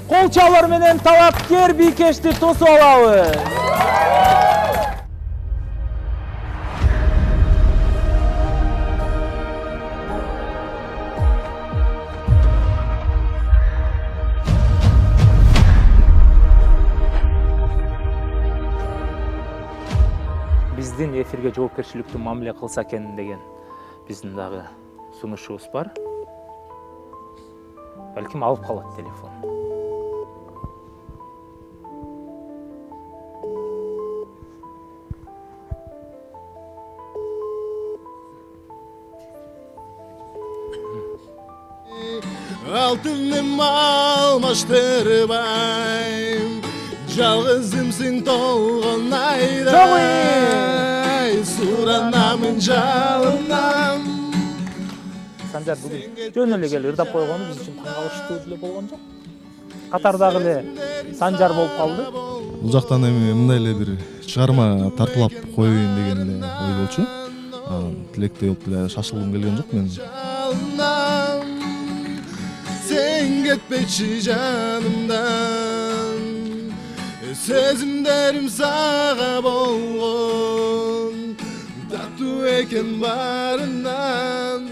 Кол чалар менен талапкер Бийкешти тосуп алабыз. Биздин эфирге жоопкерчиликтүү мамиле кылса экен деген биздин дагы сунушубуз бар. Балким алып калат телефон. Алтыным алмаштырбайм, жалгызымсың толгон айдай, суранамын жалынам. Санжар бүгүн жөн эле келип ырдап койгону биз үчүн таң калыштуу деле болгон жок. Катардагы эле Санжар болуп калды. Бул жактан эми мындай эле бир чыгарма тартуулап коеюн деген эле ой болчу. Тилектей болуп эле шашылгым келген жок мен. Sen ketmekçi canımdan, sözümlerim sağa bolğun, tatlı eken barından.